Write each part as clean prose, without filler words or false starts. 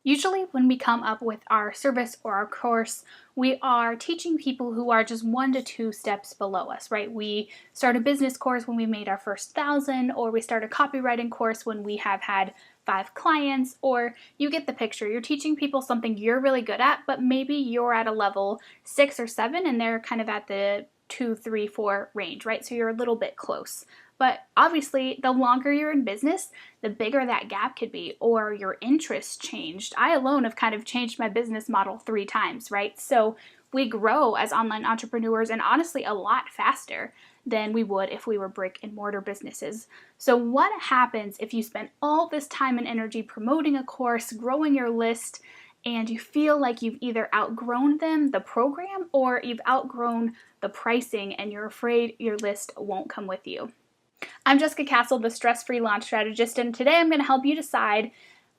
Usually when we come up with our service or our course, we are teaching people who are just 1 to 2 steps below us, right? We start a business course when we made our first 1,000, or we start a copywriting course when we have had 5 clients, or you get the picture. You're teaching people something you're really good at, but maybe you're at a level 6 or 7 and they're kind of at the 2, 3, 4 range, right? So you're a little bit close. But obviously, the longer you're in business, the bigger that gap could be, or your interests changed. I alone have kind of changed my business model 3 times, right? So we grow as online entrepreneurs, and honestly, a lot faster than we would if we were brick and mortar businesses. So what happens if you spend all this time and energy promoting a course, growing your list, and you feel like you've either outgrown the program, or you've outgrown the pricing and you're afraid your list won't come with you? I'm Jessica Castle, the stress-free launch strategist, and today I'm going to help you decide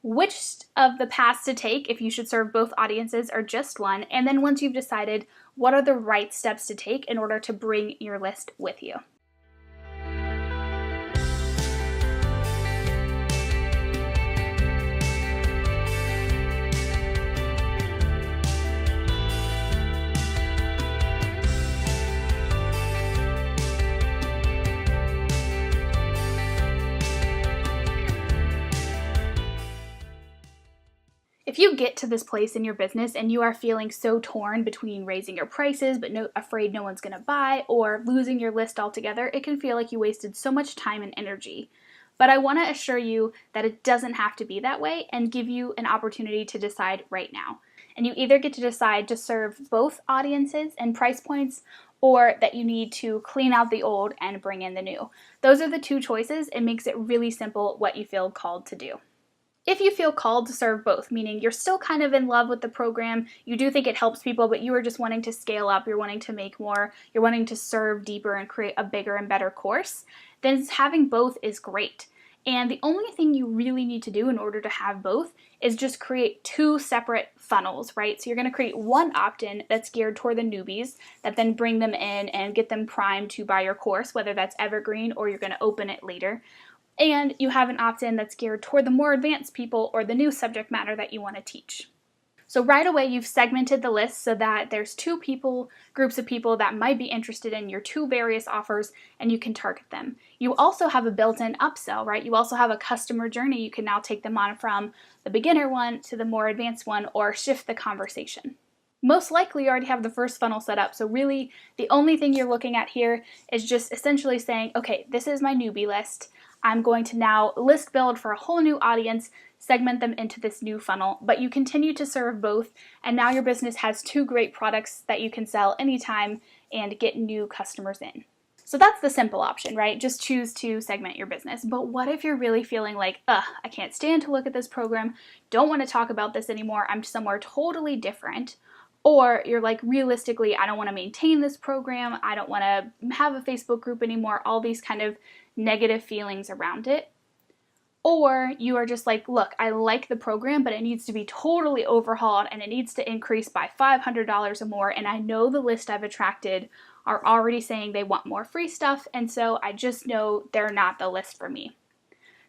which of the paths to take, if you should serve both audiences or just one, and then once you've decided, what are the right steps to take in order to bring your list with you. If you get to this place in your business and you are feeling so torn between raising your prices but afraid no one's going to buy, or losing your list altogether, it can feel like you wasted so much time and energy. But I want to assure you that it doesn't have to be that way, and give you an opportunity to decide right now. And you either get to decide to serve both audiences and price points, or that you need to clean out the old and bring in the new. Those are the 2 choices. It makes it really simple what you feel called to do. If you feel called to serve both, meaning you're still kind of in love with the program, you do think it helps people, but you are just wanting to scale up, you're wanting to make more, you're wanting to serve deeper and create a bigger and better course, then having both is great. And the only thing you really need to do in order to have both is just create 2 separate funnels, right? So you're going to create one opt-in that's geared toward the newbies, that then bring them in and get them primed to buy your course, whether that's evergreen or you're going to open it later. And you have an opt-in that's geared toward the more advanced people or the new subject matter that you want to teach. So right away, you've segmented the list so that there's 2 groups of people that might be interested in your 2 various offers, and you can target them. You also have a built-in upsell, right? You also have a customer journey. You can now take them on from the beginner one to the more advanced one, or shift the conversation. Most likely you already have the first funnel set up, so really the only thing you're looking at here is just essentially saying, okay, this is my newbie list. I'm going to now list build for a whole new audience, segment them into this new funnel, but you continue to serve both, and now your business has 2 great products that you can sell anytime and get new customers in. So that's the simple option, right? Just choose to segment your business. But what if you're really feeling like, I can't stand to look at this program, don't want to talk about this anymore, I'm somewhere totally different. Or you're like, realistically, I don't want to maintain this program, I don't want to have a Facebook group anymore, all these kind of negative feelings around it. Or you are just like, look, I like the program, but it needs to be totally overhauled and it needs to increase by $500 or more, and I know the list I've attracted are already saying they want more free stuff, and so I just know they're not the list for me.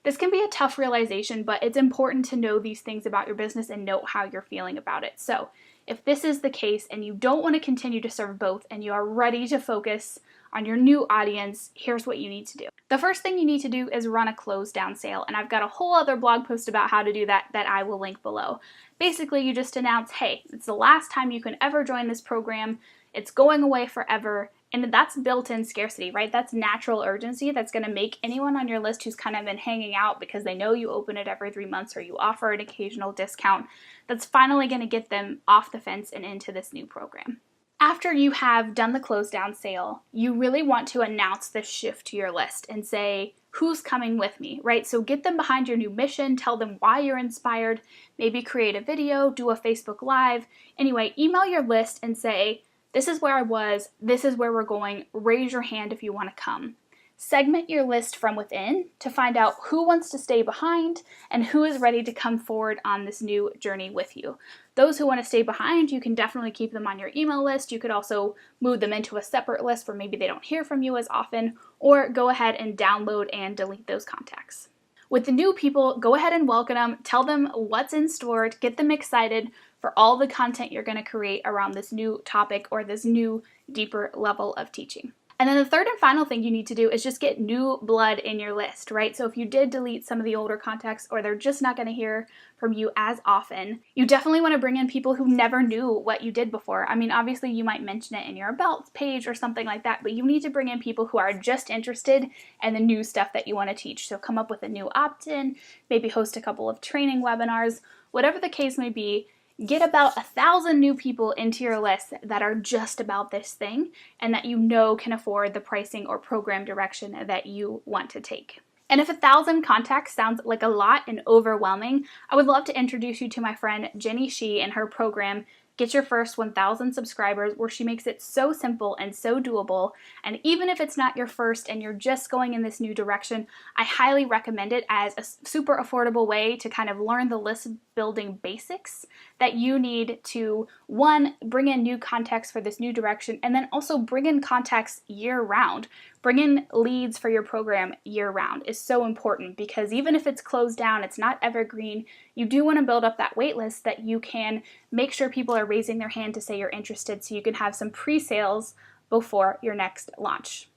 This can be a tough realization, but it's important to know these things about your business and note how you're feeling about it. So if this is the case and you don't want to continue to serve both and you are ready to focus on your new audience, here's what you need to do. The first thing you need to do is run a closed down sale, and I've got a whole other blog post about how to do that I will link below. Basically, you just announce, hey, it's the last time you can ever join this program, it's going away forever, and that's built-in scarcity, right? That's natural urgency that's going to make anyone on your list who's kind of been hanging out because they know you open it every 3 months or you offer an occasional discount, that's finally going to get them off the fence and into this new program. After you have done the close down sale, you really want to announce the shift to your list and say, who's coming with me, right? So get them behind your new mission, tell them why you're inspired, maybe create a video, do a Facebook Live. Anyway, email your list and say, this is where I was, this is where we're going, raise your hand if you want to come. Segment your list from within to find out who wants to stay behind and who is ready to come forward on this new journey with you. Those who want to stay behind, you can definitely keep them on your email list. You could also move them into a separate list where maybe they don't hear from you as often, or go ahead and download and delete those contacts. With the new people, go ahead and welcome them, tell them what's in store, get them excited for all the content you're going to create around this new topic or this new deeper level of teaching. And then the third and final thing you need to do is just get new blood in your list, right? So if you did delete some of the older contacts or they're just not going to hear from you as often, you definitely want to bring in people who never knew what you did before. I mean, obviously you might mention it in your about page or something like that, but you need to bring in people who are just interested in the new stuff that you want to teach. So come up with a new opt-in, maybe host a couple of training webinars, whatever the case may be. Get about 1,000 new people into your list that are just about this thing and that you know can afford the pricing or program direction that you want to take. And if 1,000 contacts sounds like a lot and overwhelming, I would love to introduce you to my friend Jenny Shee and her program, Get Your First 1,000 Subscribers, where she makes it so simple and so doable. And even if it's not your first and you're just going in this new direction, I highly recommend it as a super affordable way to kind of learn the list building basics that you need to, one, bring in new contacts for this new direction, and then also bring in contacts year round. Bring in leads for your program year round is so important because even if it's closed down, it's not evergreen, you do want to build up that wait list that you can make sure people are raising their hand to say you're interested so you can have some pre-sales before your next launch.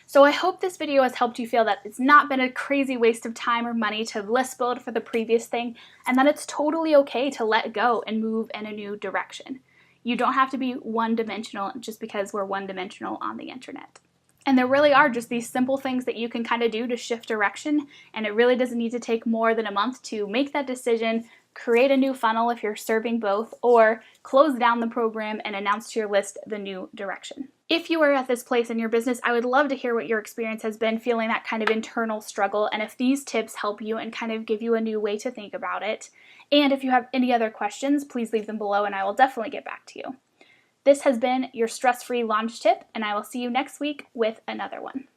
So I hope this video has helped you feel that it's not been a crazy waste of time or money to list build for the previous thing, and that it's totally okay to let go and move in a new direction. You don't have to be one-dimensional just because we're one-dimensional on the internet. And there really are just these simple things that you can kind of do to shift direction, and it really doesn't need to take more than a month to make that decision, create a new funnel if you're serving both, or close down the program and announce to your list the new direction. If you are at this place in your business, I would love to hear what your experience has been feeling that kind of internal struggle, and if these tips help you and kind of give you a new way to think about it. And if you have any other questions, please leave them below and I will definitely get back to you. This has been your stress-free launch tip, and I will see you next week with another one.